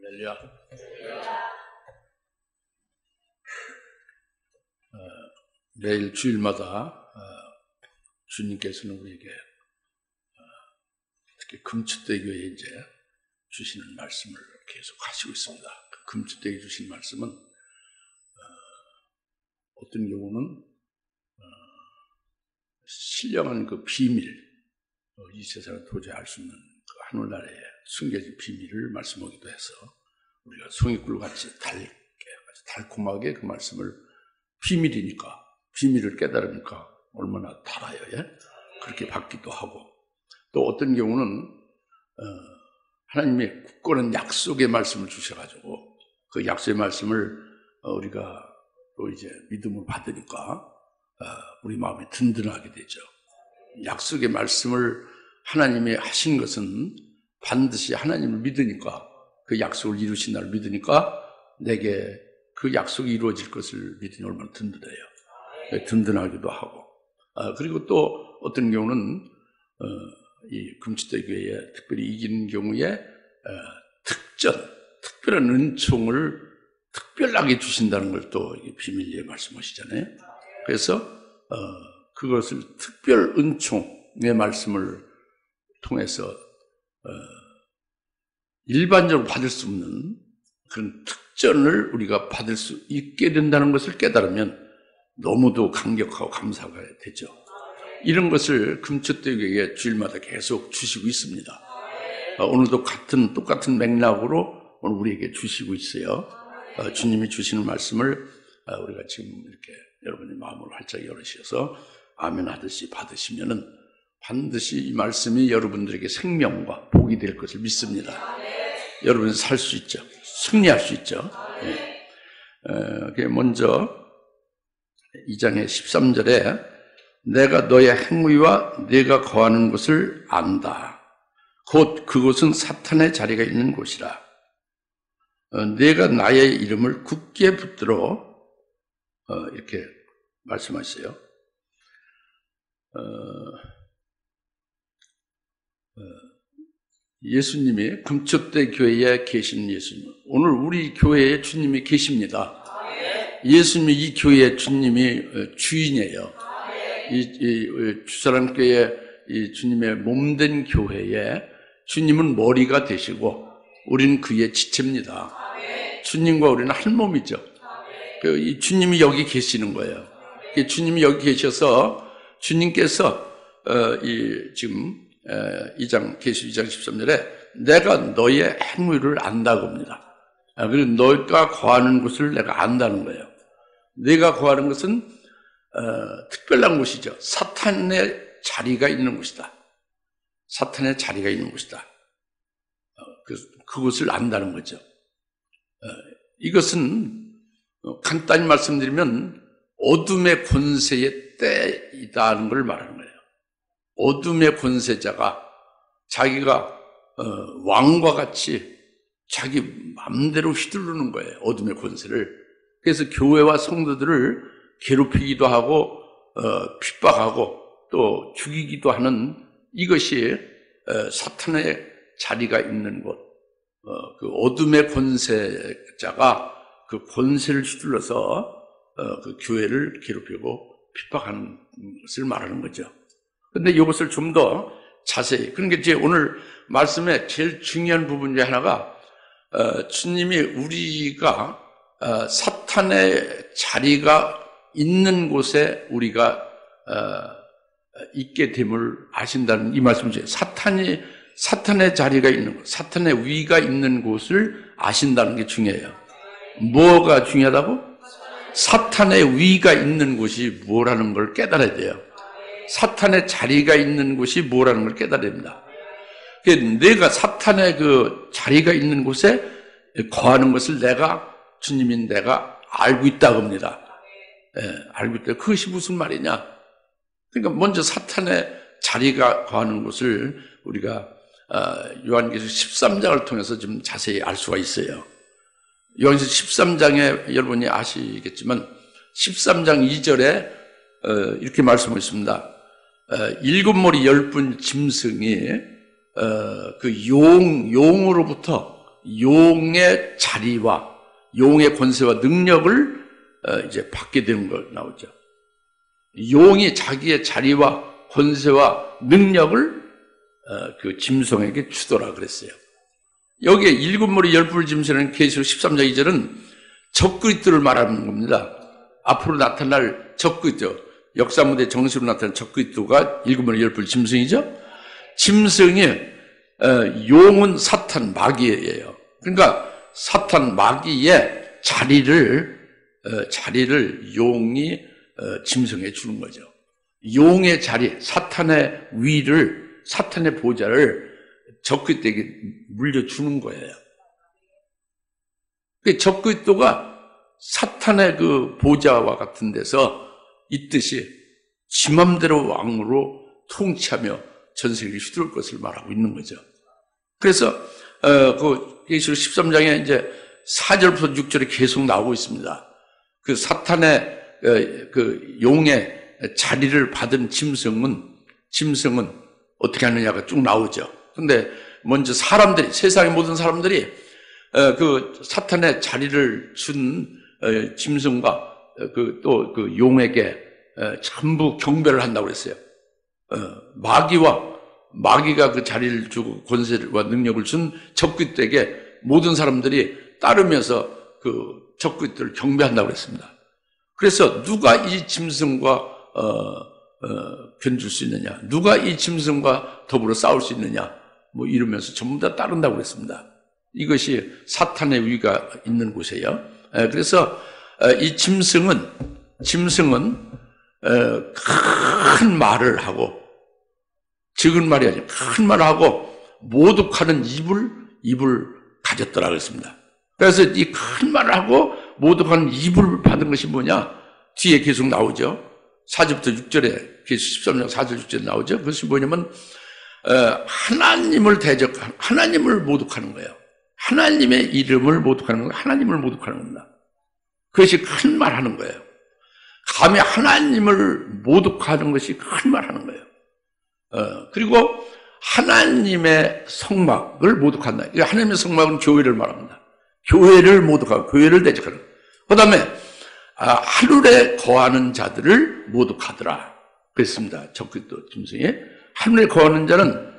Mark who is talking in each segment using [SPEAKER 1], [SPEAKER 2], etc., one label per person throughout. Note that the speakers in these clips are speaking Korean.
[SPEAKER 1] 할렐루야. 매일 주일마다 주님께서는 우리에게 특히 금추대교에 이제 주시는 말씀을 계속 하시고 있습니다. 그 금추대교에 주신 말씀은 어떤 경우는 신령한 그 비밀, 이 세상을 도저히 알 수 없는 그 하늘나라의 숨겨진 비밀을 말씀하기도 해서 우리가 송이꿀같이 달콤하게 그 말씀을 비밀이니까, 비밀을 깨달으니까 얼마나 달아요. 예? 그렇게 받기도 하고, 또 어떤 경우는 하나님의 굳건한 약속의 말씀을 주셔가지고 그 약속의 말씀을 우리가 또 이제 믿음을 받으니까 우리 마음이 든든하게 되죠. 약속의 말씀을 하나님이 하신 것은 반드시 하나님을 믿으니까, 그 약속을 이루신 날 믿으니까 내게 그 약속이 이루어질 것을 믿으니 얼마나 든든해요. 든든하기도 하고, 그리고 또 어떤 경우는 이 금추대교회에 특별히 이기는 경우에 특별한 은총을 특별하게 주신다는 걸 또 비밀리에 말씀하시잖아요. 그래서 그것을 특별 은총의 말씀을 통해서 일반적으로 받을 수 없는 그런 특전을 우리가 받을 수 있게 된다는 것을 깨달으면 너무도 감격하고 감사가 되죠. 이런 것을 금추대교회에 주일마다 계속 주시고 있습니다. 오늘도 똑같은 맥락으로 오늘 우리에게 주시고 있어요. 주님이 주시는 말씀을 우리가 지금 이렇게 여러분의 마음을 활짝 열으셔서 아멘 하듯이 받으시면은 반드시 이 말씀이 여러분들에게 생명과 복이 될 것을 믿습니다. 여러분은 살 수 있죠. 승리할 수 있죠. 먼저 2장의 13절에 내가 너의 행위와 네가 거하는 곳을 안다. 곧 그곳은 사탄의 자리가 있는 곳이라. 네가 나의 이름을 굳게 붙들어 이렇게 말씀하셨어요. 예수님이 금추대 교회에 계신 예수님, 오늘 우리 교회에 주님이 계십니다. 예수님이 이 교회의 주님이 주인이에요. 이 주사랑교회 이 주님의 몸된 교회에 주님은 머리가 되시고 우리는 그의 지체입니다. 주님과 우리는 한 몸이죠. 이 주님이 여기 계시는 거예요. 주님이 여기 계셔서 주님께서 지금 2장 계시 2장 13절에 내가 너의 행위를 안다고 합니다. 그리고 너가 거하는 곳을 내가 안다는 거예요. 네가 거하는 것은 특별한 곳이죠. 사탄의 자리가 있는 곳이다. 사탄의 자리가 있는 곳이다. 그곳을 안다는 거죠. 이것은 간단히 말씀드리면 어둠의 권세의 때이다는 걸 말하는 거예요. 어둠의 권세자가 자기가 왕과 같이 자기 마음대로 휘두르는 거예요. 어둠의 권세를. 그래서 교회와 성도들을 괴롭히기도 하고 핍박하고 또 죽이기도 하는 이것이 사탄의 자리가 있는 곳. 그 어둠의 권세자가 그 권세를 휘둘러서 그 교회를 괴롭히고 핍박하는 것을 말하는 거죠. 근데 이것을 좀 더 자세히, 그러니까 이제 오늘 말씀의 제일 중요한 부분 중에 하나가 주님이 우리가 사탄의 자리가 있는 곳에 우리가 있게 됨을 아신다는 이 말씀이죠. 사탄의 자리가 있는 곳, 사탄의 위가 있는 곳을 아신다는 게 중요해요. 뭐가 중요하다고? 사탄의 위가 있는 곳이 뭐라는 걸 깨달아야 돼요. 사탄의 자리가 있는 곳이 뭐라는 걸 깨달아야 됩니다. 내가 사탄의 그 자리가 있는 곳에 거하는 것을 주님인 내가 알고 있다고 합니다. 알고 있다. 그것이 무슨 말이냐? 그러니까 먼저 사탄의 자리가 거하는 곳을 우리가 요한계시록 13장을 통해서 좀 자세히 알 수가 있어요. 요한계시록 13장에 여러분이 아시겠지만 13장 2절에 이렇게 말씀하셨습니다. 7머리 10분 짐승이 그 용으로부터 용의 자리와 용의 권세와 능력을 이제 받게 되는 걸 나오죠. 용이 자기의 자리와 권세와 능력을 그 짐승에게 주더라 그랬어요. 여기에 일곱 머리 열뿔 짐승은 계시록 13장 2절은 적그리스도를 말하는 겁니다. 앞으로 나타날 적그리스도, 역사 무대 정식으로 나타날 적그리스도가 일곱 머리 열뿔 짐승이죠. 짐승이 용은 사탄 마귀예요. 그러니까 사탄 마귀의 자리를 용이 짐승에 주는 거죠. 용의 자리, 사탄의 위를, 사탄의 보좌를 적그리스도에게 물려주는 거예요. 적그리스도가 사탄의 그 보좌와 같은 데서 있듯이 지 맘대로 왕으로 통치하며 전 세계를 휘두를 것을 말하고 있는 거죠. 그래서 그 계시록 13장에 이제 4절부터 6절에 계속 나오고 있습니다. 그 사탄의 그 용의 자리를 받은 짐승은 어떻게 하느냐가 쭉 나오죠. 근데 먼저 세상의 모든 사람들이 그 사탄의 자리를 준 짐승과 또 그 용에게 전부 경배를 한다고 그랬어요. 마귀가 그 자리를 주고 권세와 능력을 준 적그리스도에게 모든 사람들이 따르면서 그 적그리스도를 경배한다고 그랬습니다. 그래서 누가 이 짐승과 견줄 수 있느냐, 누가 이 짐승과 더불어 싸울 수 있느냐, 뭐 이러면서 전부 다 따른다고 그랬습니다. 이것이 사탄의 위가 있는 곳이에요. 그래서 이 짐승은 큰 말을 하고, 적은 말이 아니라 큰 말을 하고 모독하는 입을 가졌더라 그랬습니다. 그래서 이 큰 말을 하고 모독하는 입을 받은 것이 뭐냐? 뒤에 계속 나오죠. 4절부터 6절에, 계시록 13장 4절 6절에 나오죠. 그것이 뭐냐면 하나님을 모독하는 거예요. 하나님의 이름을 모독하는 거예요. 하나님을 모독하는 겁니다. 그것이 큰 말 하는 거예요. 감히 하나님을 모독하는 것이 큰 말 하는 거예요. 그리고 하나님의 성막을 모독한다. 하나님의 성막은 교회를 말합니다. 교회를 모독하고 교회를 대적하는. 그 다음에 하늘에 거하는 자들을 모독하더라 그랬습니다. 적그리스도 짐승이. 하늘에 거하는 자는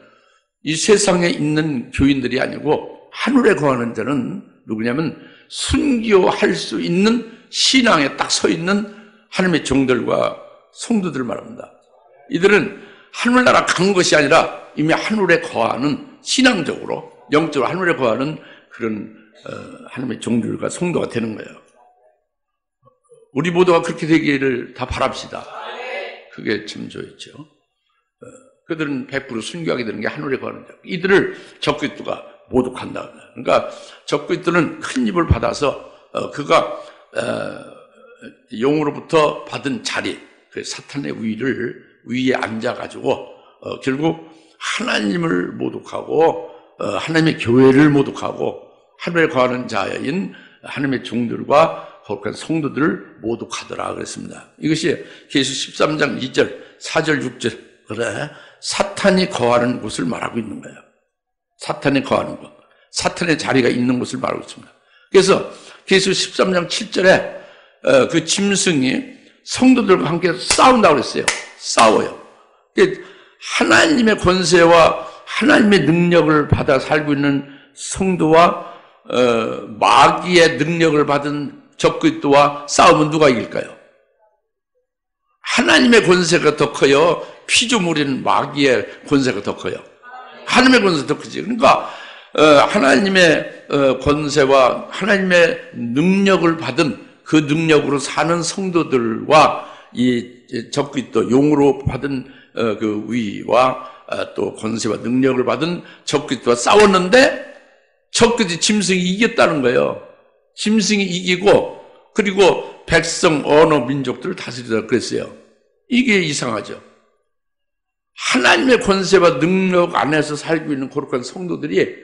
[SPEAKER 1] 이 세상에 있는 교인들이 아니고 하늘에 거하는 자는 누구냐면 순교할 수 있는 신앙에 딱 서 있는 하나님의 종들과 성도들을 말합니다. 이들은 하늘나라 간 것이 아니라 이미 하늘에 거하는, 신앙적으로 영적으로 하늘에 거하는 그런 하나님의 종들과 성도가 되는 거예요. 우리 모두가 그렇게 되기를 다 바랍시다. 그게 참 좋죠. 그들은 100% 순교하게 되는 게 하늘에 거하는 자. 이들을 적그리스도가 모독한다. 그러니까 적그리스도는 큰 입을 받아서 그가 용으로부터 받은 자리, 그 사탄의 위에 앉아가지고 결국 하나님을 모독하고 하나님의 교회를 모독하고 하늘에 거하는 자인 하나님의 종들과 거룩한 성도들을 모독하더라 그랬습니다. 이것이 계시록 13장 2절, 4절, 6절 그래 사탄이 거하는 곳을 말하고 있는 거예요. 사탄이 거하는 곳, 사탄의 자리가 있는 곳을 말하고 있습니다. 그래서 계시록 13장 7절에 그 짐승이 성도들과 함께 싸운다고 그랬어요. 싸워요. 하나님의 권세와 하나님의 능력을 받아 살고 있는 성도와 마귀의 능력을 받은 적그리스도와 싸우면 누가 이길까요? 하나님의 권세가 더 커요? 피조물인 마귀의 권세가 더 커요? 하나님의 권세가 더 크지. 그러니까 하나님의 권세와 하나님의 능력을 받은 그 능력으로 사는 성도들과 이 적그리스도 용으로 받은 그 위와 또 권세와 능력을 받은 적그리스도와 싸웠는데 적그리스도 짐승이 이겼다는 거예요. 짐승이 이기고 그리고 백성, 언어, 민족들을 다스리다 그랬어요. 이게 이상하죠. 하나님의 권세와 능력 안에서 살고 있는 거룩한 성도들이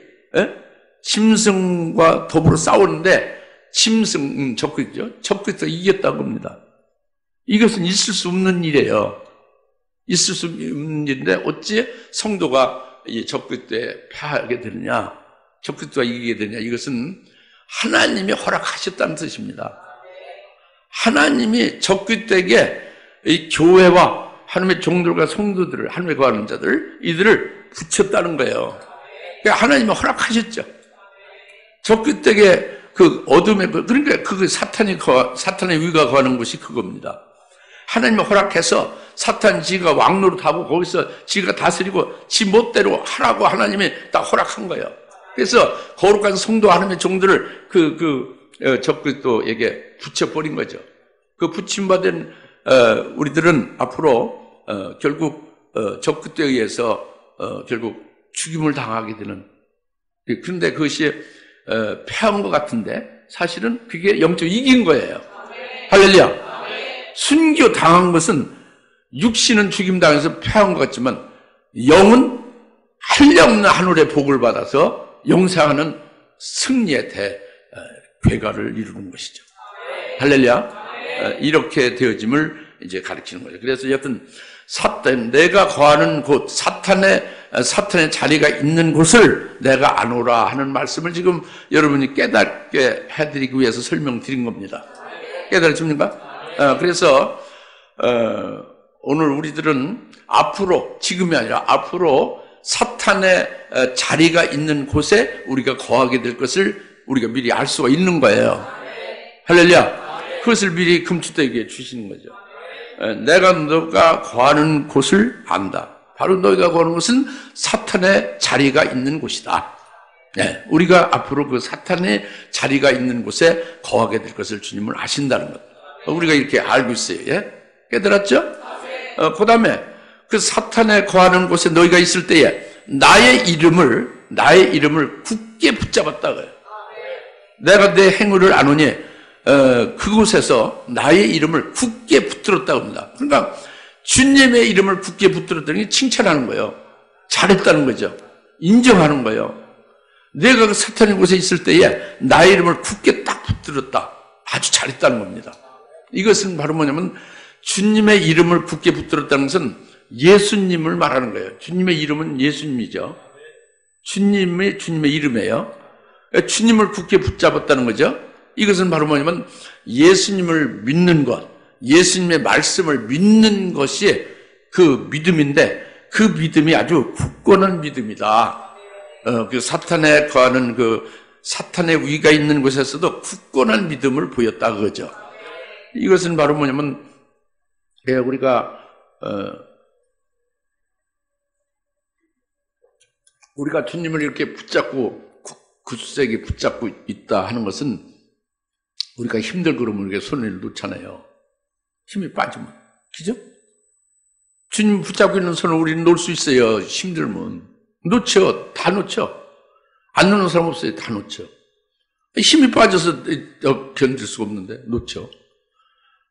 [SPEAKER 1] 짐승과 더불어 싸우는데 적그리스도죠. 적그리스도가 이겼다고 합니다. 이것은 있을 수 없는 일이에요. 있을 수 없는 일인데 어찌 성도가 이 적그리스도에 패하게 되느냐? 적그리스도가 이기게 되냐? 이것은 하나님이 허락하셨다는 뜻입니다. 하나님이 적그리스도에게 이 교회와 하나님의 종들과 성도들을, 하나님의 거하는 자들, 이들을 붙였다는 거예요. 그러니까 하나님이 허락하셨죠. 적그리스도에게 그 어둠의, 그러니까 그 사탄의 위가 거하는 곳이 그겁니다. 하나님이 허락해서 사탄 지가 왕노릇하고 거기서 지가 다스리고 지 멋대로 하라고 하나님이 딱 허락한 거예요. 그래서 거룩한 성도 하나님의 종들을 적그리스도에게 붙여버린 거죠. 그 붙임받은 우리들은 앞으로 결국 적그리스도에 의해서 결국 죽임을 당하게 되는, 그런데 그것이 패한 것 같은데 사실은 그게 영적 이긴 거예요. 할렐루야. 순교 당한 것은 육신은 죽임 당해서 패한 것 같지만 영은 한량없는 하늘의 복을 받아서 영생하는 승리의 괴가를 이루는 것이죠. 할렐루야. 이렇게 되어짐을 이제 가르치는 거죠. 그래서 여튼 내가 거하는 곳, 사탄의 자리가 있는 곳을 내가 아노라 하는 말씀을 지금 여러분이 깨닫게 해드리기 위해서 설명드린 겁니다. 깨달으십니까? 그래서 오늘 우리들은 앞으로, 지금이 아니라 앞으로 사탄의 자리가 있는 곳에 우리가 거하게 될 것을 우리가 미리 알 수가 있는 거예요. 할렐루야. 그것을 미리 금주대에게 주시는 거죠. 내가 너가 거하는 곳을 안다. 바로 너희가 거하는 곳은 사탄의 자리가 있는 곳이다. 네, 우리가 앞으로 그 사탄의 자리가 있는 곳에 거하게 될 것을 주님을 아신다는 것. 우리가 이렇게 알고 있어요. 예? 깨달았죠? 그 다음에 그 사탄에 거하는 곳에 너희가 있을 때에 나의 이름을 굳게 붙잡았다고요. 내가 내 행위를 아노니 그곳에서 나의 이름을 굳게 붙들었다고 합니다. 그러니까 주님의 이름을 굳게 붙들었다는 게 칭찬하는 거예요. 잘했다는 거죠. 인정하는 거예요. 내가 그 사탄의 곳에 있을 때에 나의 이름을 굳게 딱 붙들었다. 아주 잘했다는 겁니다. 이것은 바로 뭐냐면 주님의 이름을 굳게 붙들었다는 것은 예수님을 말하는 거예요. 주님의 이름은 예수님이죠. 주님의 이름이에요. 주님을 굳게 붙잡았다는 거죠. 이것은 바로 뭐냐면 예수님을 믿는 것, 예수님의 말씀을 믿는 것이 그 믿음인데 그 믿음이 아주 굳건한 믿음이다. 그 사탄에 거하는 그 사탄의 위가 있는 곳에서도 굳건한 믿음을 보였다 그거죠. 이것은 바로 뭐냐면 우리가 주님을 이렇게 붙잡고 굳세게 붙잡고 있다 하는 것은 우리가 힘들고 그러면 우리가 손을 놓잖아요. 힘이 빠지면. 그죠? 주님 붙잡고 있는 손을 우리는 놓을 수 있어요. 힘들면. 놓죠. 다 놓죠. 안 놓는 사람 없어요. 다 놓죠. 힘이 빠져서 견딜 수가 없는데 놓죠.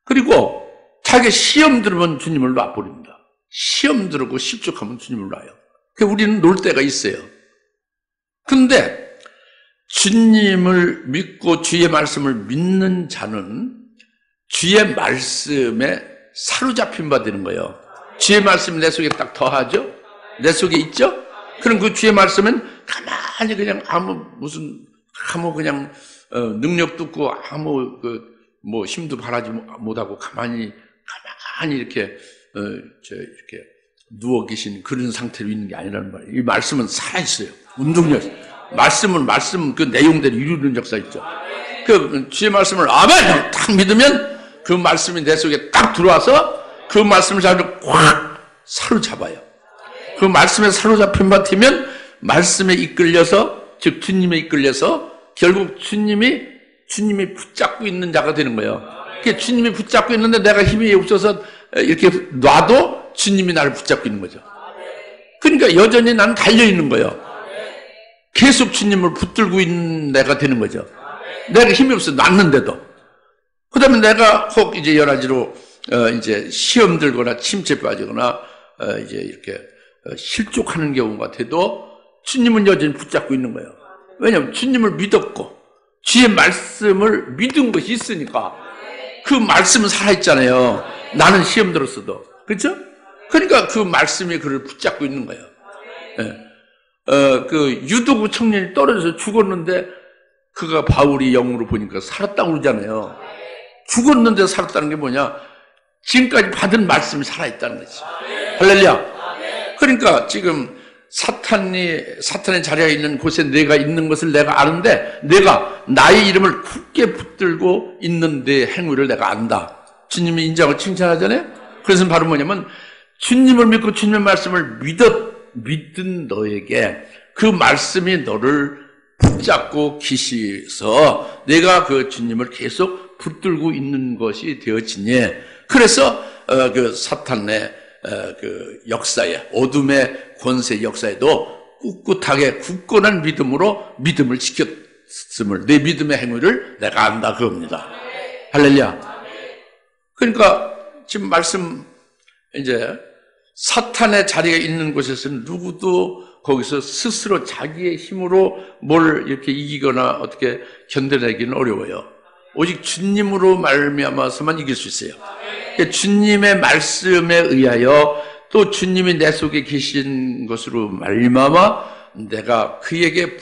[SPEAKER 1] 그리고 자기 시험 들으면 주님을 놔버립니다. 시험 들고 실족하면 주님을 놔요. 그러니까 우리는 놓을 때가 있어요. 그런데 주님을 믿고 주의 말씀을 믿는 자는 주의 말씀에 사로잡힌 바 되는 거예요. 주의 말씀이 내 속에 딱 더하죠? 내 속에 있죠? 그럼 그 주의 말씀은 가만히 그냥 아무 그냥 능력도 없고 아무 힘도 바라지 못하고 가만히 이렇게 이렇게 누워 계신 그런 상태로 있는 게 아니라는 말이에요. 이 말씀은 살아있어요. 운동력. 말씀은 그 내용대로 이루는 역사 있죠. 그 주의 말씀을 아멘! 딱 믿으면 그 말씀이 내 속에 딱 들어와서 그 말씀을 꽉 사로잡아요. 그 말씀에 사로잡힌 바 되면 말씀에 이끌려서, 즉 주님에 이끌려서 결국 주님이 붙잡고 있는 자가 되는 거예요. 그러니까 주님이 붙잡고 있는데 내가 힘이 없어서 이렇게 놔도 주님이 나를 붙잡고 있는 거죠. 그러니까 여전히 나는 달려있는 거예요. 계속 주님을 붙들고 있는 내가 되는 거죠. 내가 힘이 없어 놨는데도. 그 다음에 내가 혹 이제 여러 가지로 이제 시험 들거나 침체에 빠지거나 이제 이렇게 실족하는 경우가 돼도 주님은 여전히 붙잡고 있는 거예요. 왜냐하면 주님을 믿었고 주의 말씀을 믿은 것이 있으니까 그 말씀은 살아있잖아요. 나는 시험 들었어도. 그렇죠? 그러니까 그 말씀이 그를 붙잡고 있는 거예요. 네. 그 유도구 청년이 떨어져서 죽었는데 그가 바울이 영으로 보니까 살았다고 그러잖아요. 죽었는데 살았다는 게 뭐냐? 지금까지 받은 말씀이 살아있다는 거지. 할렐루야. 그러니까 지금 사탄의 자리가 있는 곳에 내가 있는 것을 내가 아는데 내가 나의 이름을 굳게 붙들고 있는 내 행위를 내가 안다. 주님이 인정하고 칭찬하잖아요. 그래서 바로 뭐냐면 주님을 믿고 주님의 말씀을 믿은 너에게 그 말씀이 너를 붙잡고 계시서 내가 그 주님을 계속 붙들고 있는 것이 되어지니 그래서 그 사탄의 그 역사에 어둠의 권세 역사에도 꿋꿋하게 굳건한 믿음으로 믿음을 지켰음을 내 믿음의 행위를 내가 안다 그겁니다. 할렐루야. 그러니까 지금 말씀 이제 사탄의 자리에 있는 곳에서는 누구도 거기서 스스로 자기의 힘으로 뭘 이렇게 이기거나 어떻게 견뎌내기는 어려워요. 오직 주님으로 말미암아서만 이길 수 있어요. 그러니까 주님의 말씀에 의하여 또 주님이 내 속에 계신 것으로 말미암아 내가 그에게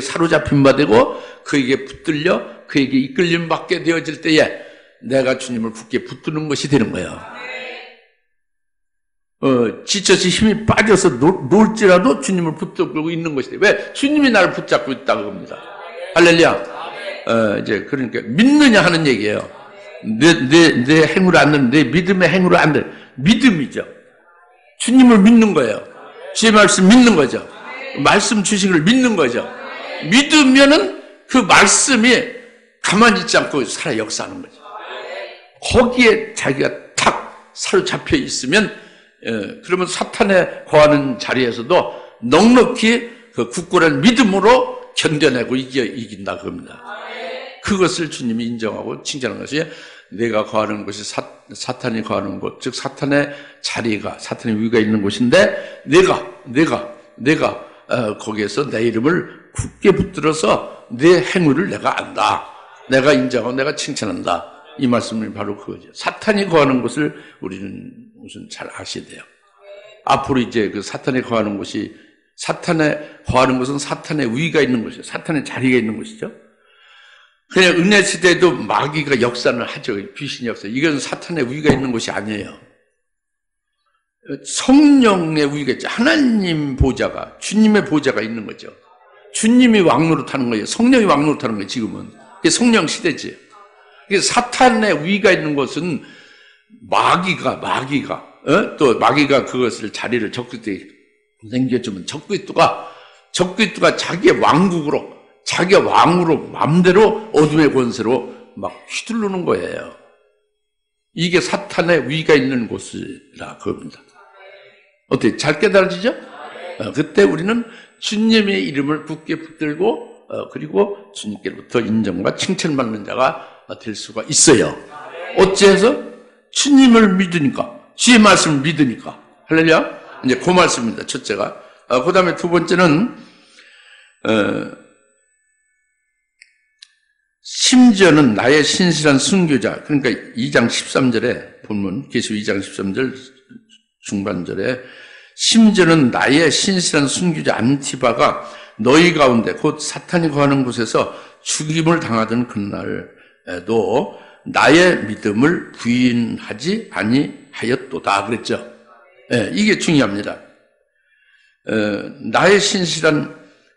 [SPEAKER 1] 사로잡힌 바 되고 그에게 붙들려 그에게 이끌림 받게 되어질 때에 내가 주님을 굳게 붙드는 것이 되는 거예요. 지쳐서 힘이 빠져서 놀지라도 주님을 붙들고 있는 것이 돼. 왜? 주님이 나를 붙잡고 있다고 합니다. 할렐루야. 이제 그러니까 믿느냐 하는 얘기예요. 내 행위로 안 되는 내 믿음의 행위로 안 되는 믿음이죠. 주님을 믿는 거예요. 주의 말씀 믿는 거죠. 말씀 주신 걸 믿는 거죠. 믿으면은 그 말씀이 가만히 있지 않고 살아 역사하는 거죠. 거기에 자기가 탁 사로잡혀 있으면 그러면 사탄에 거하는 자리에서도 넉넉히 그 굳건한 믿음으로 견뎌내고 이긴다 그겁니다. 그것을 주님이 인정하고 칭찬하는 것이 내가 거하는 곳이 사탄이 거하는 곳, 즉 사탄의 자리가 사탄의 위가 있는 곳인데 내가 거기에서 내 이름을 굳게 붙들어서 내 행위를 내가 안다. 내가 인정하고 내가 칭찬한다. 이 말씀이 바로 그거죠. 사탄이 거하는 곳을 우리는 우선 잘 아셔야 돼요. 앞으로 이제 그 사탄에 거하는 곳이 사탄에 거하는 것은 사탄의 위가 있는 곳이죠. 사탄의 자리가 있는 곳이죠. 그냥 은혜 시대에도 마귀가 역사는 하죠. 귀신의 역사. 이건 사탄의 위가 있는 곳이 아니에요. 성령의 위가 있죠. 하나님 보좌가, 주님의 보좌가 있는 거죠. 주님이 왕노릇하는 거예요. 성령이 왕노릇하는 거예요. 지금은. 그게 성령 시대지. 사탄의 위가 있는 곳은 마귀가 또 마귀가 그것을 자리를 적그리스도에 생겨주면 적그리스도가 자기의 왕국으로 자기의 왕으로 마음대로 어둠의 권세로 막 휘두르는 거예요. 이게 사탄의 위가 있는 곳이라 그럽니다. 어떻게 잘 깨달아지죠? 그때 우리는 주님의 이름을 굳게 붙들고 그리고 주님께로부터 인정과 칭찬받는 자가 될 수가 있어요. 어째서? 주님을 믿으니까, 주의 말씀을 믿으니까. 할렐루야. 이제 그 말씀입니다. 첫째가. 그 다음에 두 번째는 심지어는 나의 신실한 순교자. 그러니까 2장 13절에 본문 계시록 2장 13절 중반절에 심지어는 나의 신실한 순교자 안티바가 너희 가운데 곧 사탄이 거하는 곳에서 죽임을 당하던 그날에도 나의 믿음을 부인하지 아니하였도다 그랬죠. 네, 이게 중요합니다. 나의 신실한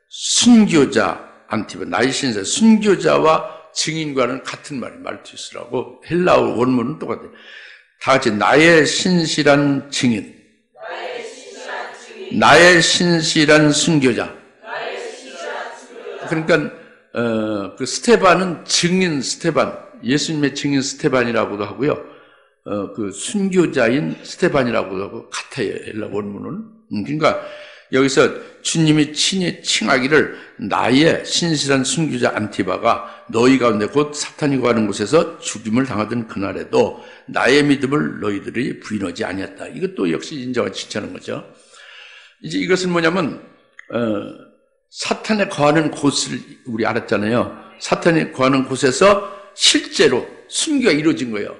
[SPEAKER 1] 순교자 안티바, 나의 신실한 순교자와 증인과는 같은 말이 말투스라고 헬라어 원문은 똑같아요. 다 같이 나의 신실한 증인, 나의 신실한 순교자. 그러니까 그 스테반은 증인 스테반, 예수님의 증인 스테반이라고도 하고요. 그 순교자인 스테반이라고도 하고 같아요. 헬라 원문은. 그러니까 여기서 주님이 친히 칭하기를 나의 신실한 순교자 안티바가 너희 가운데 곧 사탄이 거하는 곳에서 죽임을 당하던 그날에도 나의 믿음을 너희들이 부인하지 아니했다. 이것도 역시 인정하고 칭찬하는 거죠. 이제 이것은 뭐냐면 사탄에 거하는 곳을 우리 알았잖아요. 사탄이 거하는 곳에서 실제로 순교가 이루어진 거예요.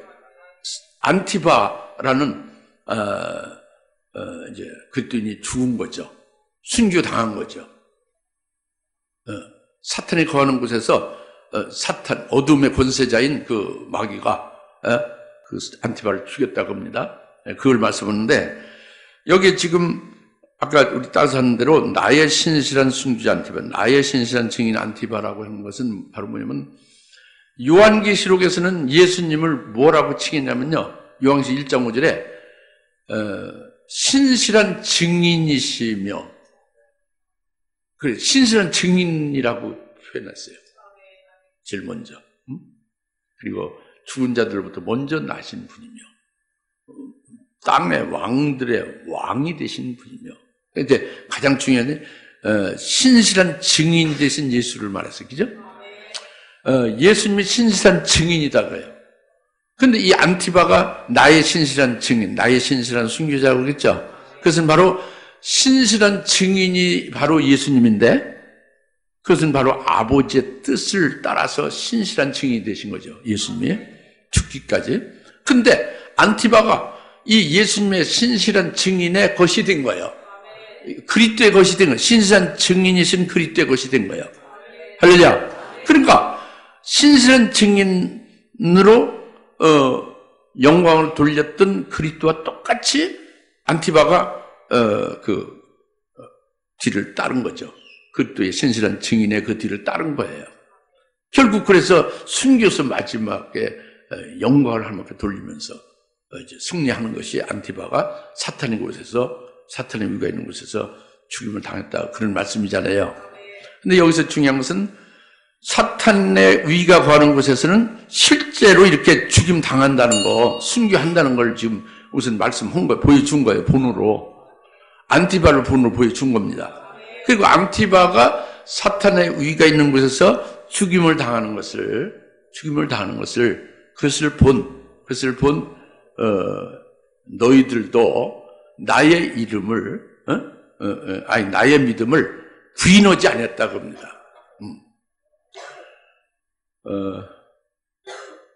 [SPEAKER 1] 안티바라는 이제 그랬더니 죽은 거죠. 순교당한 거죠. 사탄이 거하는 곳에서 사탄, 어둠의 권세자인 그 마귀가 그 안티바를 죽였다고 합니다. 그걸 말씀하는데, 여기 지금 아까 우리 따서 하는 대로 나의 신실한 순교자 안티바, 나의 신실한 증인 안티바라고 하는 것은 바로 뭐냐면, 요한계시록에서는 예수님을 뭐라고 칭했냐면요, 요한계시록 1장 5절에 신실한 증인이시며, 그래, 신실한 증인이라고 표현했어요. 제일 먼저. 그리고 죽은 자들로부터 먼저 나신 분이며, 땅의 왕들의 왕이 되신 분이며, 이제 가장 중요한 신실한 증인 되신 예수를 말했어요. 그죠? 예수님이 신실한 증인이다 그래요. 근데 이 안티바가 나의 신실한 증인, 나의 신실한 순교자라고 그랬죠? 그것은 바로 신실한 증인이 바로 예수님인데, 그것은 바로 아버지의 뜻을 따라서 신실한 증인이 되신 거죠. 예수님이 죽기까지. 근데 안티바가 이 예수님의 신실한 증인의 것이 된 거예요. 그리스도의 것이 된 거예요. 신실한 증인이신 그리스도의 것이 된 거예요. 할렐루야. 그러니까 신실한 증인으로 영광을 돌렸던 그리스도와 똑같이 안티바가 뒤를 따른 거죠. 그리스도의 신실한 증인의 그 뒤를 따른 거예요. 결국 그래서 순교서 마지막에 영광을 하나님께 돌리면서 이제 승리하는 것이 안티바가 사탄의 곳에서, 사탄의 위가 있는 곳에서 죽임을 당했다, 그런 말씀이잖아요. 근데 여기서 중요한 것은 사탄의 위가 거하는 곳에서는 실제로 이렇게 죽임 당한다는 거, 순교한다는 걸 지금 우선 말씀한 거예요. 보여준 거예요. 본으로. 안티바를 본으로 보여준 겁니다. 그리고 안티바가 사탄의 위가 있는 곳에서 죽임을 당하는 것을, 그것을 본 너희들도 나의 이름을, 나의 믿음을 부인하지 않았다고 합니다.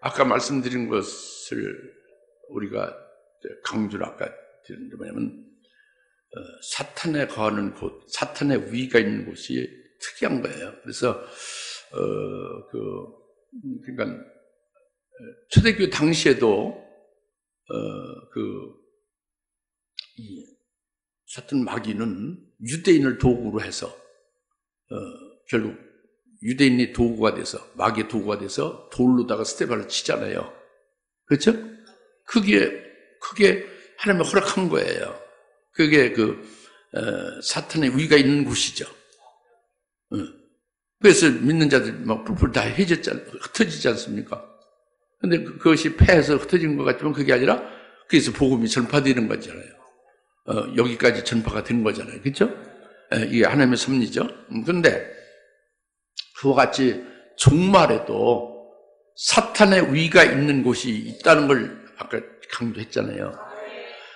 [SPEAKER 1] 아까 말씀드린 것을 우리가 강조를 아까 드렸는데 뭐냐면, 사탄에 거하는 곳, 사탄의 위가 있는 곳이 특이한 거예요. 그래서, 그러니까, 초대교회 당시에도, 이 사탄 마귀는 유대인을 도구로 해서, 결국 유대인이 도구가 돼서, 마귀의 도구가 돼서 돌로다가 스테반을 치잖아요. 그렇죠? 그게 하나님의 허락한 거예요. 그게 사탄의 위가 있는 곳이죠. 그래서 믿는 자들 막 뿔뿔 다 흩어지지 않습니까? 근데 그것이 폐해서 흩어진 것 같지만 그게 아니라, 그래서 복음이 전파되는 거잖아요. 여기까지 전파가 된 거잖아요. 그렇죠? 이게 하나님의 섭리죠. 그런데 그와 같이 종말에도 사탄의 위가 있는 곳이 있다는 걸 아까 강조했잖아요.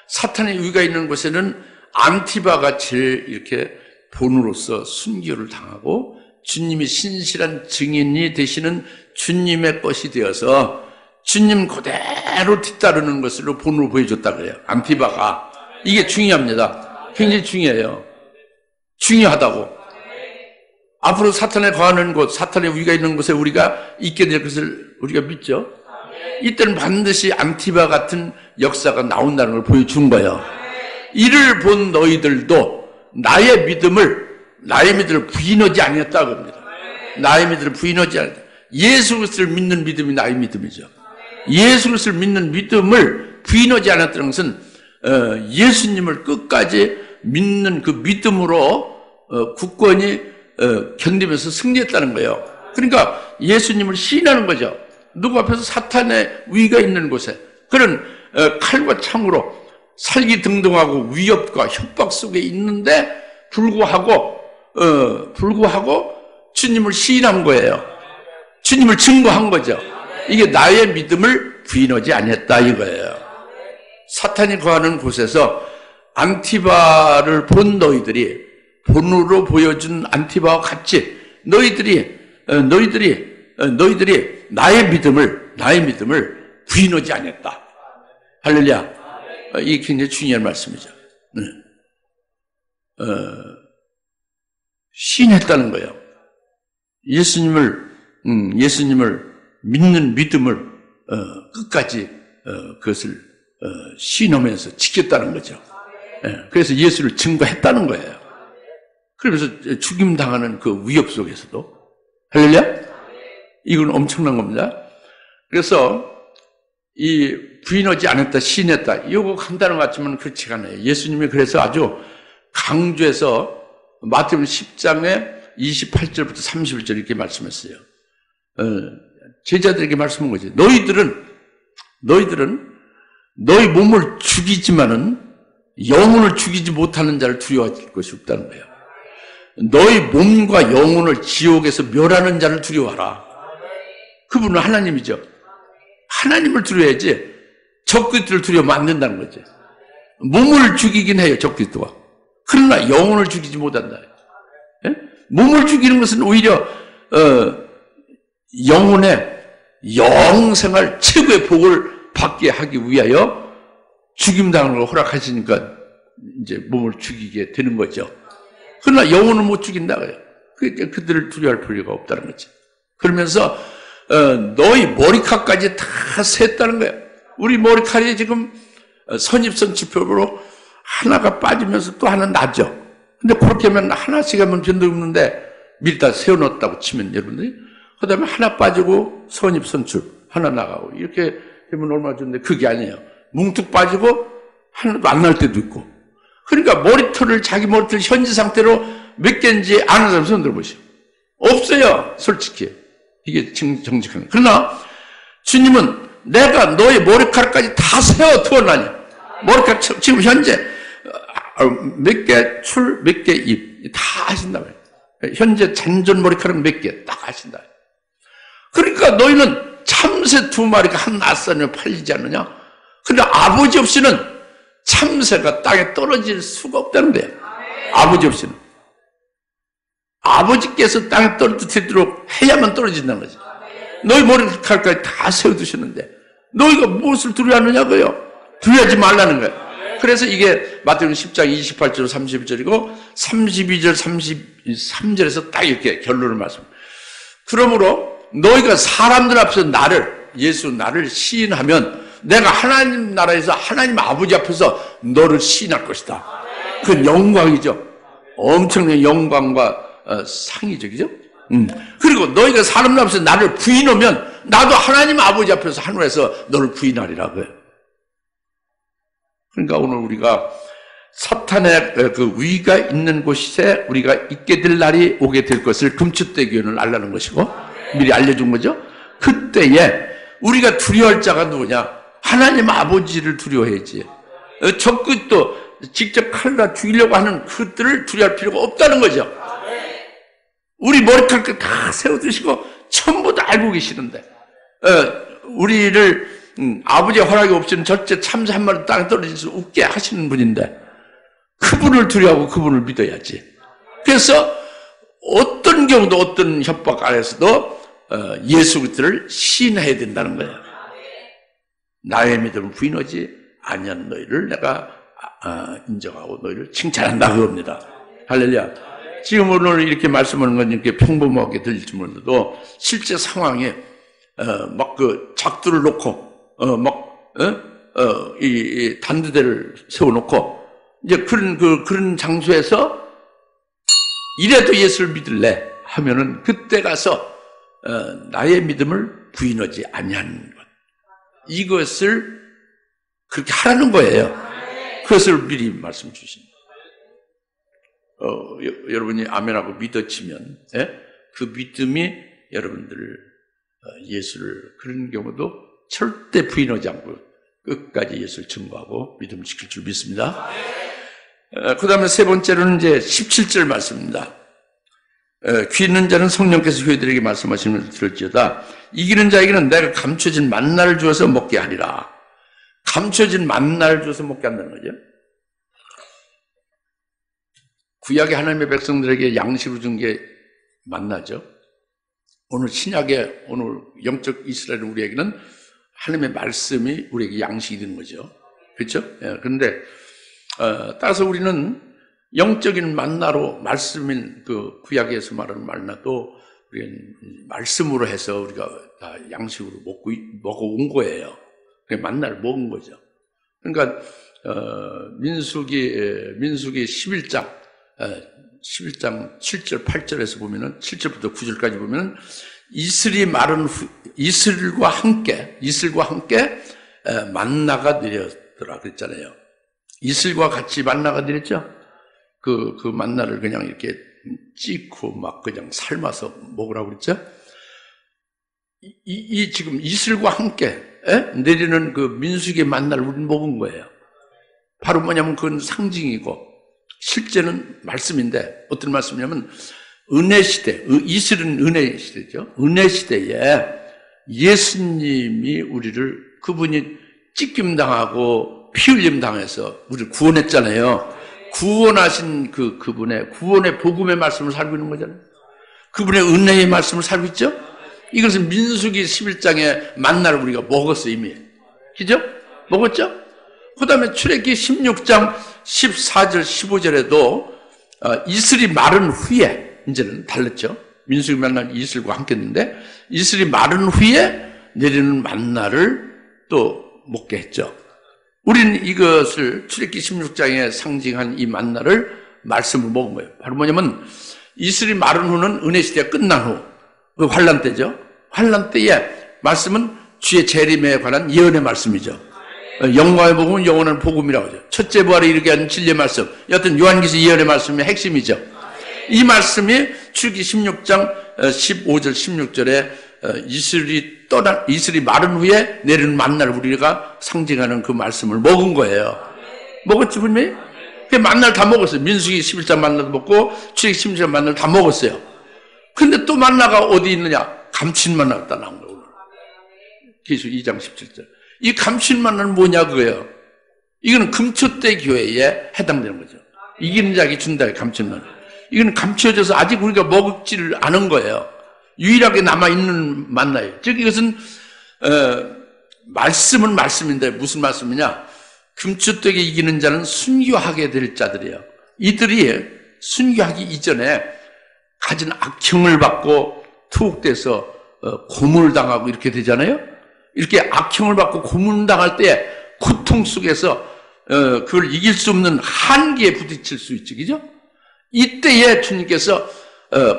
[SPEAKER 1] 사탄의 위가 있는 곳에는 안티바가 제일 이렇게 본으로서 순교를 당하고 주님이 신실한 증인이 되시는 주님의 것이 되어서 주님 그대로 뒤따르는 것으로 본으로 보여줬다 그래요. 안티바가. 이게 중요합니다. 굉장히 중요해요. 중요하다고. 앞으로 사탄에 거하는 곳, 사탄의 위가 있는 곳에 우리가 있게 될 것을 우리가 믿죠. 이때는 반드시 안티바 같은 역사가 나온다는 걸 보여준 거예요. 이를 본 너희들도 나의 믿음을 부인하지 아니었다고 합니다. 나의 믿음을 부인하지 않았다. 예수 그리스도를 믿는 믿음이 나의 믿음이죠. 예수 그리스도를 믿는 믿음을 부인하지 않았다는 것은 예수님을 끝까지 믿는 그 믿음으로 굳건히 견디면서 승리했다는 거예요. 그러니까 예수님을 시인하는 거죠. 누구 앞에서 사탄의 위가 있는 곳에, 그런 칼과 창으로 살기 등등하고 위협과 협박 속에 있는데 불구하고 주님을 시인한 거예요. 주님을 증거한 거죠. 이게 나의 믿음을 부인하지 않았다 이거예요. 사탄이 거하는 곳에서 안티바를 본 너희들이, 본으로 보여준 안티바와 같이 너희들이 나의 믿음을 부인하지 않았다. 할렐루야. 이게 굉장히 중요한 말씀이죠. 시인했다는 거예요. 예수님을 믿는 믿음을 끝까지 그것을 시인하면서 지켰다는 거죠. 그래서 예수를 증거했다는 거예요. 그러면서 죽임 당하는 그 위협 속에서도 할렐루야? 이건 엄청난 겁니다. 그래서 이 부인하지 않았다, 시인했다, 이거 간단한 것 같지만 그렇지가 않아요. 예수님이 그래서 아주 강조해서 마태복음 10장에 28절부터 31절 이렇게 말씀했어요. 제자들에게 말씀한 거지. 너희들은 너희 몸을 죽이지만은 영혼을 죽이지 못하는 자를 두려워할 것이 없다는 거예요. 너희 몸과 영혼을 지옥에서 멸하는 자를 두려워하라. 그분은 하나님이죠. 하나님을 두려워야지 적그리스도를 두려워하면 안 된다는 거죠. 몸을 죽이긴 해요, 적그리스도가. 그러나 영혼을 죽이지 못한다. 예? 몸을 죽이는 것은 오히려 영혼의 영생할 최고의 복을 받게 하기 위하여 죽임당하는 걸 허락하시니까 이제 몸을 죽이게 되는 거죠. 그러나 영혼을 못 죽인다고요. 그들을 두려워할 필요가 없다는 거죠. 그러면서 너희 머리카락까지 다 셌다는 거예요. 우리 머리카락이 지금 선입선출표로 하나가 빠지면서 또 하나 나죠. 근데 그렇게 하면 하나씩 하면 변동이 없는데 미리 다 세워놓았다고 치면 여러분들이 그 다음에 하나 빠지고 선입선출 하나 나가고 이렇게 되면 얼마나 좋은데 그게 아니에요. 뭉툭 빠지고 하나도 안 날 때도 있고. 그러니까 머리털을 자기 머리털 현재 상태로 몇 개인지 아는 사람 손 들어보시오. 없어요, 솔직히. 이게 정직한 거예요. 그러나 주님은 내가 너의 머리카락까지 다 세워 두었나니 머리카락 지금 현재 몇 개 출, 몇 개 입 다 하신다고요. 현재 잔존 머리카락 몇 개 딱 하신다. 그러니까 너희는 참새 2마리가 한 낫사면 팔리지 않느냐? 근데 아버지 없이는 참새가 땅에 떨어질 수가 없다는 거예요. 아버지 없이는. 아버지께서 땅에 떨어뜨리도록 해야만 떨어진다는 거죠. 너희 머리카락까지 다 세워두셨는데 너희가 무엇을 두려워하느냐고요? 두려워하지 말라는 거예요. 그래서 이게 마태복음 10장 28절 31절이고 32절 33절에서 딱 이렇게 결론을 말씀합니다. 그러므로 너희가 사람들 앞에서 나를 시인하면 내가 하나님 나라에서 하나님 아버지 앞에서 너를 시인할 것이다. 그건 영광이죠. 엄청난 영광과 상이죠. 그죠? 그리고 너희가 사람들 앞에서 나를 부인하면 나도 하나님 아버지 앞에서 하늘에서 너를 부인하리라고요. 그러니까 오늘 우리가 사탄의 그 위가 있는 곳에 우리가 있게 될 날이 오게 될 것을 금추대 교훈을 알라는 것이고 미리 알려준 거죠. 그때에 우리가 두려워할 자가 누구냐? 하나님 아버지를 두려워해야지. 적그리스도 직접 칼로 죽이려고 하는 그들을 두려워할 필요가 없다는 거죠. 우리 머리카락 다 세워두시고 전부 다 알고 계시는데 우리를 아버지의 허락이 없이는 절대 참새 한 마리 땅에 떨어져서 웃게 하시는 분인데 그분을 두려워하고 그분을 믿어야지. 그래서 어떤 경우도 어떤 협박 아래서도 예수 그리스도를 시인해야 된다는 거예요. 나의 믿음을 부인하지 아니한 너희를 내가 인정하고 너희를 칭찬한다 그겁니다. 할렐루야. 지금 오늘 이렇게 말씀하는 건 이렇게 평범하게 들릴지 몰라도 실제 상황에 막 그 작두를 놓고 이 단두대를 세워놓고 이제 그런 장소에서 이래도 예수를 믿을래 하면은 그때 가서 나의 믿음을 부인하지 아니하는 것, 이것을 그렇게 하라는 거예요. 그것을 미리 말씀 주십니다. 여러분이 아멘하고 믿어지면 그 믿음이 여러분들을 예수를 그런 경우도 절대 부인하지 않고 끝까지 예수를 증거하고 믿음을 지킬 줄 믿습니다. 그 다음에 세 번째로는 이제 17절 말씀입니다. 귀 있는 자는 성령께서 교회들에게 말씀하시는 들을지어다. 이기는 자에게는 내가 감춰진 만나를 주어서 먹게 하리라. 감춰진 만나를 주어서 먹게 한다는 거죠. 구약의 하나님의 백성들에게 양식으로 준 게 만나죠. 오늘 신약의 오늘 영적 이스라엘 우리에게는 하나님의 말씀이 우리에게 양식이 되는 거죠. 그렇죠? 그런데 따라서 우리는 영적인 만나로 말씀인 그 구약에서 말하는 만나도 우리는 말씀으로 해서 우리가 다 양식으로 먹어온 거예요. 만나를 먹은 거죠. 그러니까 민수기 11장 7절 8절에서 보면은 7절부터 9절까지 보면은 이슬과 함께 만나가 내렸더라 그랬잖아요. 이슬과 같이 만나가 내렸죠. 그 만나를 그냥 이렇게 찢고 막 그냥 삶아서 먹으라고 그랬죠. 지금 이슬과 함께 내리는 그 민수기의 만나를 우리는 먹은 거예요. 바로 뭐냐면 그건 상징이고 실제는 말씀인데 어떤 말씀이냐면 은혜 시대, 이슬은 은혜 시대죠. 은혜 시대에 예수님이 그분이 찢김 당하고 피 흘림 당해서 우리를 구원했잖아요. 구원하신 그분의 구원의 복음의 말씀을 살고 있는 거잖아요. 그분의 은혜의 말씀을 살고 있죠. 이것은 민수기 11장의 만나를 우리가 먹었어요, 이미. 그죠? 먹었죠? 그 다음에 출애굽기 16장 14절 15절에도 이슬이 마른 후에 이제는 달랐죠. 민수기 만나 이슬과 함께 했는데 이슬이 마른 후에 내리는 만나를 또 먹게 했죠. 우리는 이것을 출애굽기 16장에 상징한 이 만나를 말씀을 먹은 거예요. 바로 뭐냐면 이슬이 마른 후는 은혜 시대가 끝난 후 그 환란 때죠. 환란 때에 말씀은 주의 재림에 관한 예언의 말씀이죠. 영광의 복음은 영원한 복음이라고 하죠. 첫째 부활에 이르게 하는 진리의 말씀. 여하튼 요한계시 예언의 말씀의 핵심이죠. 이 말씀이 출애굽기 16장 15절 16절에 이슬이 마른 후에 내리는 만나를 우리가 상징하는 그 말씀을 먹은 거예요. 먹었지 분명히? 그 만나를 다 먹었어요. 민수기 11장 만나도 먹고 출애굽기 16장 만나를 다 먹었어요. 근데 또 만나가 어디 있느냐? 감친 만나가 딱 나온 거예요. 계시록 2장 17절. 이 감친 만나는 뭐냐 그거예요. 이거는 금초대 교회에 해당되는 거죠. 이기는 자에게 준다 감친 만나. 이건 감춰져서 아직 우리가 먹지를 않은 거예요. 유일하게 남아있는 만나예요. 즉 이것은 말씀은 말씀인데 무슨 말씀이냐. 금초대에 이기는 자는 순교하게 될 자들이에요. 이들이 순교하기 이전에 가진 악형을 받고 투옥돼서 고문을 당하고 이렇게 되잖아요. 이렇게 악형을 받고 고문을 당할 때 고통 속에서 그걸 이길 수 없는 한계에 부딪힐 수 있지, 그죠? 이때에 주님께서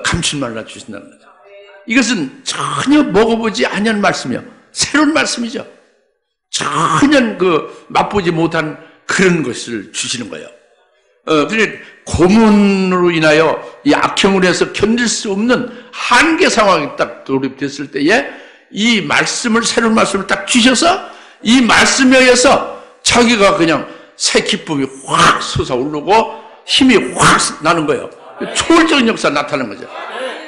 [SPEAKER 1] 감출만나 주신다는 거죠. 이것은 전혀 먹어보지 않은 말씀이요. 새로운 말씀이죠. 전혀 맛보지 못한 그런 것을 주시는 거예요. 그러니까 고문으로 인하여 이 악형으로 해서 견딜 수 없는 한계 상황이 딱 돌입됐을 때에 이 말씀을, 새로운 말씀을 딱 주셔서 이 말씀에 의해서 자기가 그냥 새 기쁨이 확 솟아오르고 힘이 확 나는 거예요. 초월적인 역사가 나타나는 거죠.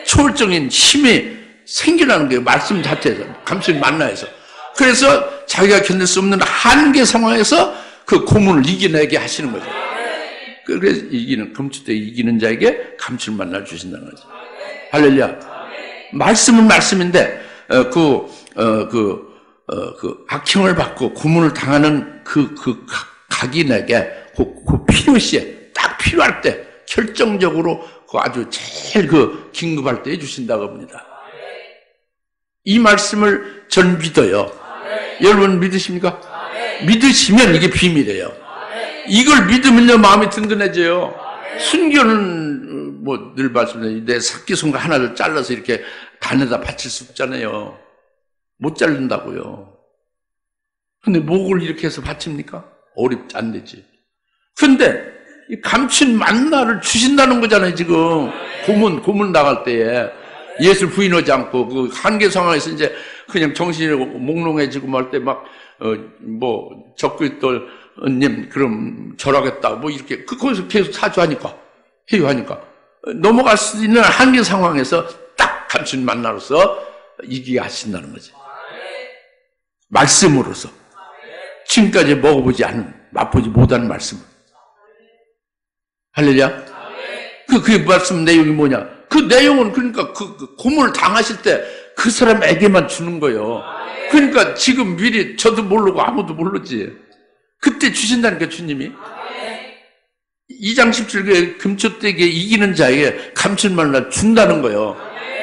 [SPEAKER 1] 초월적인 힘이 생겨나는 거예요. 말씀 자체에서, 감수의 만나에서. 그래서 자기가 견딜 수 없는 한계 상황에서 그 고문을 이겨내게 하시는 거죠. 그래서 금추대 이기는 자에게 감출 만나를 주신다는 거죠. 할렐루야. 말씀은 말씀인데, 악형을 받고 고문을 당하는 각인에게 그 필요시에, 딱 필요할 때, 결정적으로 아주 제일 긴급할 때 해주신다고 합니다. 이 말씀을 전 믿어요. 여러분 믿으십니까? 믿으시면 이게 비밀이에요. 이걸 믿으면요 마음이 든든해져요. 순교는 늘 말씀드려요. 내 새끼손가 하나를 잘라서 이렇게 단에다 바칠 수 없잖아요. 못 자른다고요. 근데 목을 이렇게 해서 바칩니까? 어렵지 안 되지. 근데 이 감춘 만나를 주신다는 거잖아요. 지금 고문 나갈 때에 예수를 부인하지 않고 그 한계 상황에서 이제 그냥 정신이 몽롱해지고 말 때 막 적그리스도님 그럼 절하겠다 이렇게 거기서 계속 사주하니까 회유하니까 넘어갈 수 있는 한계 상황에서 딱 감춘 만나로서 이기게 하신다는 거지. 말씀으로서 지금까지 먹어보지 않은, 맛보지 못한 말씀을. 할렐루야. 그 말씀 내용이 뭐냐? 그 내용은 그러니까 그 고문을 당하실 때 그 사람에게만 주는 거예요. 그러니까 지금 미리 저도 모르고 아무도 모르지. 그때 주신다니까 주님이. 2장 17절에 금초대기에 이기는 자에게 감칠만나 준다는 거예요.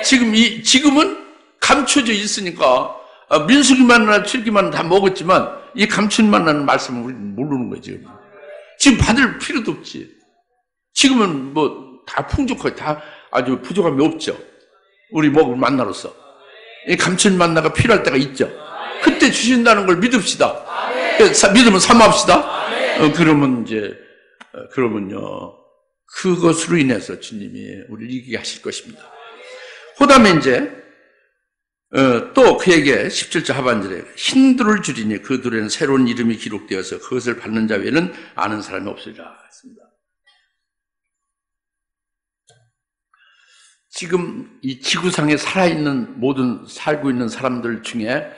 [SPEAKER 1] 지금은 감춰져 있으니까 민수기만나 칠기만나 다 먹었지만 이 감칠만나는 말씀을 우리는 모르는 거예요. 지금 받을 필요도 없지. 지금은 뭐 다 풍족하게 다 아주 부족함이 없죠. 우리 먹을 만나로서 이 감칠만나가 필요할 때가 있죠. 그때 주신다는 걸 믿읍시다. 믿으면 삼합시다. 그러면요 그것으로 인해서 주님이 우리를 이기게 하실 것입니다. 그 다음에 이제 또 그에게 17절 하반절에 흰돌을 주리니 그 돌에는 새로운 이름이 기록되어서 그것을 받는 자 외에는 아는 사람이 없으리라 했습니다. 지금 이 지구상에 살아있는 모든 살고 있는 사람들 중에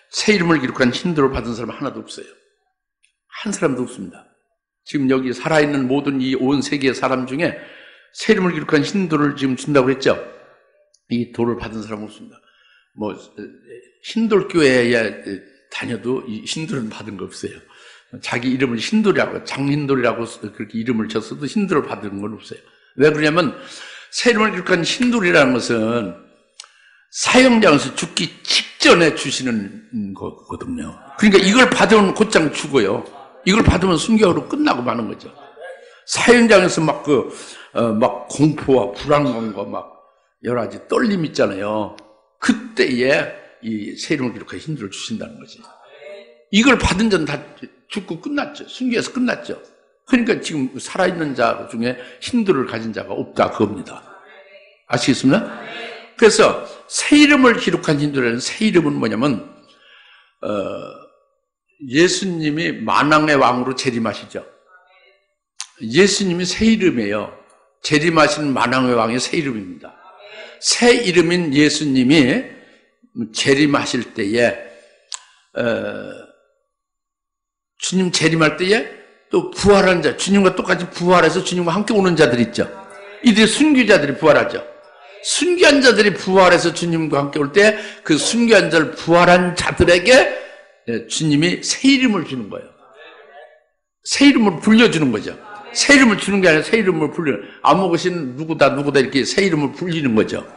[SPEAKER 1] 새 이름을 기록한 흰돌을 받은 사람 하나도 없어요. 한 사람도 없습니다. 지금 여기 살아있는 모든 이 온 세계의 사람 중에 새 이름을 기록한 흰돌을 지금 준다고 했죠. 이 돌을 받은 사람 없습니다. 뭐 흰돌 교회에 다녀도 이 흰돌은 받은 거 없어요. 자기 이름을 흰돌이라고 장흰돌이라고 그렇게 이름을 줬어도 흰돌을 받은 건 없어요. 왜 그러냐면 새 이름을 기록한 흰돌이라는 것은 사형장에서 죽기 직전에 주시는 거거든요. 그러니까 이걸 받으면 곧장 죽어요. 이걸 받으면 순교로 끝나고 마는 거죠. 사형장에서 막 공포와 불안감과 막 여러 가지 떨림 있잖아요. 그때에 이 새 이름을 기록한 흰돌을 주신다는 거지. 이걸 받은 자는 다 죽고 끝났죠. 순교해서 끝났죠. 그러니까 지금 살아있는 자 중에 흰돌을 가진 자가 없다 그겁니다. 아시겠습니까? 그래서 새 이름을 기록한 흰돌에는 새 이름은 뭐냐면 예수님이 만왕의 왕으로 재림하시죠. 예수님이 새 이름이에요. 재림하시는 만왕의 왕이 새 이름입니다. 새 이름인 예수님이 재림하실 때에 주님 재림할 때에 또 부활한 자, 주님과 똑같이 부활해서 주님과 함께 오는 자들 있죠. 이들이 순교자들이 부활하죠. 순교한 자들이 부활해서 주님과 함께 올 때 그 순교한 자를 부활한 자들에게 주님이 새 이름을 주는 거예요. 새 이름을 불려주는 거죠. 새 이름을 주는 게 아니라 새 이름을 아무것인 누구다 이렇게 새 이름을 불리는 거죠.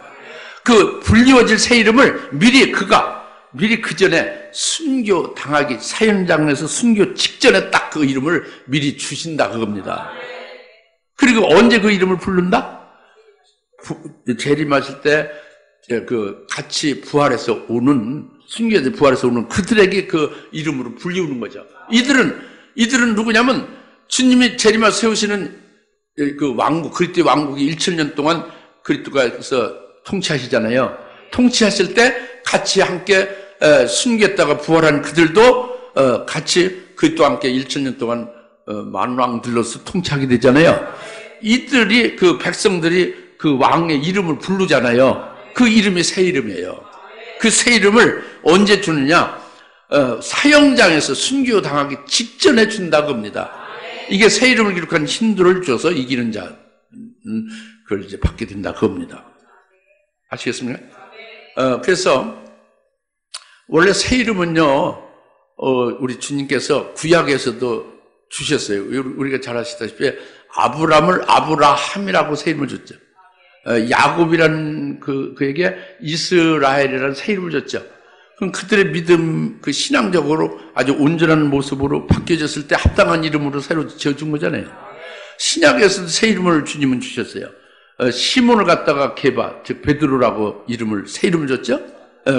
[SPEAKER 1] 그 불리워질 새 이름을 미리 그 전에 순교 당하기 사형장에서 순교 직전에 딱 그 이름을 미리 주신다 그겁니다. 그리고 언제 그 이름을 부른다? 재림하실 때 그 같이 부활해서 오는 순교자들 부활해서 오는 그들에게 그 이름으로 불리우는 거죠. 이들은 누구냐면 주님이 재림하셔 세우시는 그 왕국 그리스도의 왕국이 1,000년 동안 그리스도가서 통치하시잖아요. 통치하실 때 같이 함께 순교했다가 부활한 그들도 같이 그리스도와 함께 1,000년 동안 만왕들로서 통치하게 되잖아요. 이들이 그 백성들이 그 왕의 이름을 부르잖아요. 그 이름이 새 이름이에요. 그 새 이름을 언제 주느냐? 사형장에서 순교 당하기 직전에 준다고 합니다. 이게 새 이름을 기록한 흰돌을 줘서 이기는 자 그걸 이제 받게 된다 그겁니다. 아시겠습니까? 그래서 원래 새 이름은요 우리 주님께서 구약에서도 주셨어요. 우리가 잘 아시다시피 아브람을 아브라함이라고 새 이름을 줬죠. 야곱이라는 그에게 이스라엘이라는 새 이름을 줬죠. 그럼 그들의 믿음, 그 신앙적으로 아주 온전한 모습으로 바뀌어졌을 때 합당한 이름으로 새로 지어준 거잖아요. 신약에서도 새 이름을 주님은 주셨어요. 시몬을 갖다가 게바, 즉 베드로라고 이름을 새 이름을 줬죠.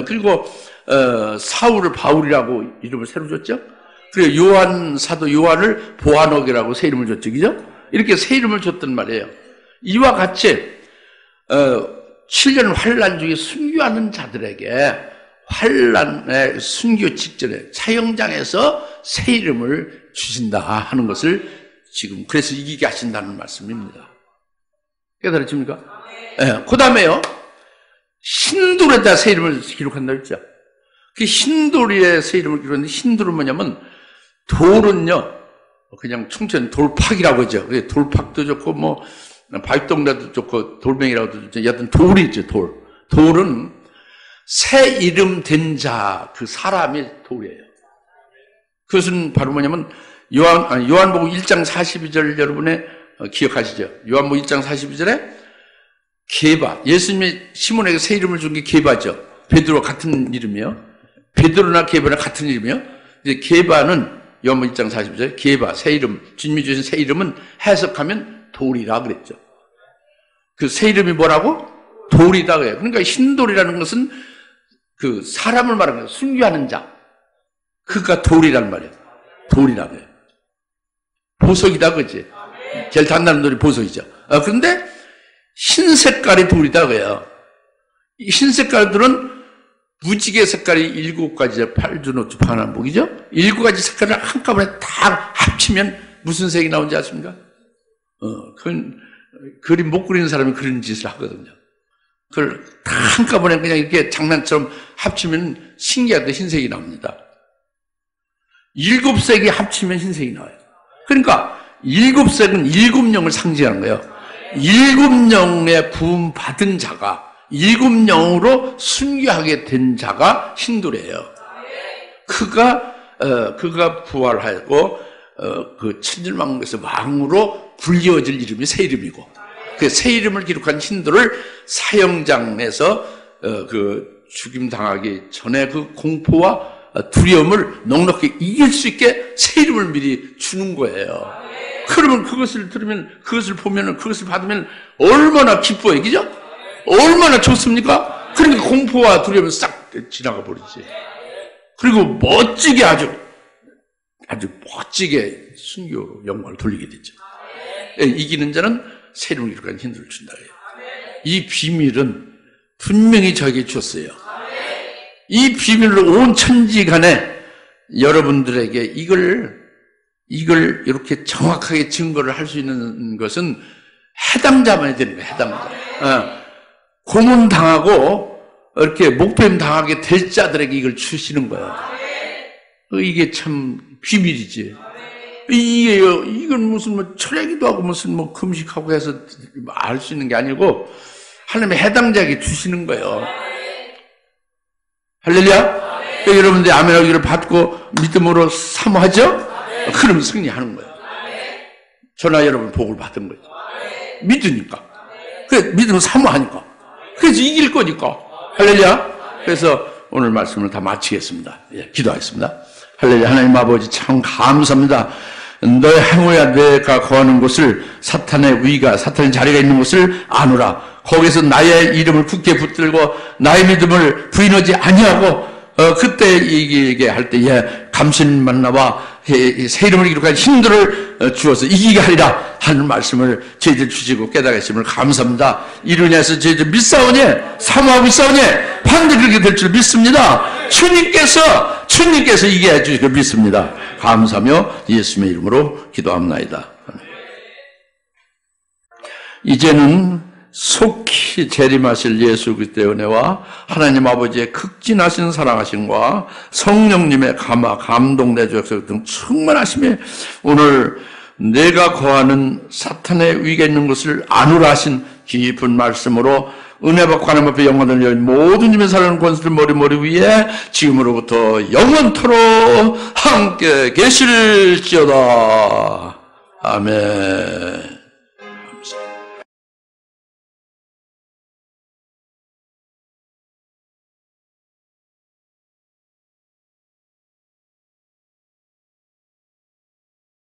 [SPEAKER 1] 그리고 사울을 바울이라고 이름을 새로 줬죠. 그리고 요한 사도 요한을 보아너게라고 새 이름을 줬죠, 그죠? 이렇게 새 이름을 줬단 말이에요. 이와 같이 7년 환란 중에 순교하는 자들에게 환란의 순교 직전에 사형장에서 새 이름을 주신다 하는 것을 지금 그래서 이기게 하신다는 말씀입니다. 깨달으십니까? 네. 그 다음에요 흰돌에다 새 이름을 기록한다 했죠. 그 흰돌에 새 이름을 기록했는데 흰돌은 뭐냐면 돌은요 그냥 충천 돌팍이라고 하죠. 돌팍도 좋고 뭐 발동라도 좋고 돌멩이라도 좋죠. 여하튼 돌이 있죠. 돌은 새 이름 된 자 그 사람이 돌이에요. 그것은 바로 뭐냐면 요한복음 1장 42절 여러분의 기억하시죠? 요한복음 1장 42절에 게바, 예수님이 시몬에게 새 이름을 준 게 게바죠. 베드로와 같은 이름이요. 베드로나 게바나 같은 이름이요. 이제 게바는 요한복음 1장 42절에 게바, 새 이름, 주님이 주신 새 이름은 해석하면 돌이라 그랬죠. 그 새 이름이 뭐라고? 돌이다 그래요. 그러니까 흰돌이라는 것은 그 사람을 말하는 거예요. 순교하는 자. 그가 돌이란 말이에요. 돌이라 그래요. 보석이다 그지? 제일 단단한 돌이 보석이죠. 그런데 흰 색깔이 돌이다 그래요. 이 흰 색깔들은 무지개 색깔이 7가지죠. 팔주노투 파남복이죠. 7가지 색깔을 한꺼번에 다 합치면 무슨 색이 나오는지 아십니까? 그건 그림 못 그리는 사람이 그런 짓을 하거든요. 그걸 다 한꺼번에 그냥 이렇게 장난처럼 합치면 신기하게 흰색이 나옵니다. 7색이 합치면 흰색이 나와요. 그러니까 7색은 7영을 상징하는 거예요. 7영의 부음 받은 자가 7영으로 순교하게 된 자가 흰돌이에요. 그가 부활하고 그 천진만국에서 왕으로 불리워질 이름이 새 이름이고, 그 새 이름을 기록한 흰돌을 사형장에서 그 죽임 당하기 전에 그 공포와 두려움을 넉넉히 이길 수 있게 새 이름을 미리 주는 거예요. 그러면 그것을 들으면, 그것을 보면, 그것을 받으면 얼마나 기뻐요, 그죠? 얼마나 좋습니까? 그러니까 공포와 두려움은 싹 지나가 버리지. 그리고 멋지게 아주 멋지게 순교로 영광을 돌리게 되죠. 이기는 자는 새 이름을 기록한 흰돌을 준다 해요. 이 비밀은 분명히 저에게 줬어요. 이 비밀로 온 천지간에 여러분들에게 이걸 이렇게 정확하게 증거를 할 수 있는 것은 해당자만이 되는 거예요. 해당자. 고문당하고 이렇게 목배임 당하게 될 자들에게 이걸 주시는 거예요. 이게 참 비밀이지. 이건 무슨 뭐 철야기도 하고 무슨 뭐 금식하고 해서 알 수 있는 게 아니고 하나님의 해당자에게 주시는 거예요. 할렐루야? 여러분들이 아멘하기를 받고 믿음으로 사모하죠? 그럼 승리하는 거예요. 저나 여러분 복을 받은 거죠. 믿으니까. 그래, 믿음으로 사모하니까. 그래서 이길 거니까. 할렐루야? 그래서 오늘 말씀을 다 마치겠습니다. 기도하겠습니다. 할렐루야. 하나님 아버지 참 감사합니다. 너의 행호야 내가 거하는 곳을 사탄의 위가, 사탄의 자리가 있는 곳을 아노라. 거기서 나의 이름을 굳게 붙들고 나의 믿음을 부인하지 아니하고 그때 이기게 할 때에 감신만 나와 새 이름을 기록한 힘들을 주어서 이기게 하리라 하는 말씀을 저희들 주시고 깨닫게 하심을 감사합니다. 이로 인해서 저희들 믿사오니 사모하고 있사오니 반드시 그렇게 될 줄 믿습니다. 주님께서 이기게 해 주시고 믿습니다. 감사하며 예수님의 이름으로 기도합나이다. 이제는 속히 재림하실 예수 그리스도의 은혜와 하나님 아버지의 극진하신 사랑하심과 성령님의 감동 내주역사 등 충만하심에 오늘 내가 거하는 사탄의 위가 있는 것을 아노라 하신 깊은 말씀으로 은혜 받고 하나님 앞에 영광을 여긴 모든 님의 살아가는 권수들 머리 위에 지금으로부터 영원토록 함께 계실지어다. 아멘.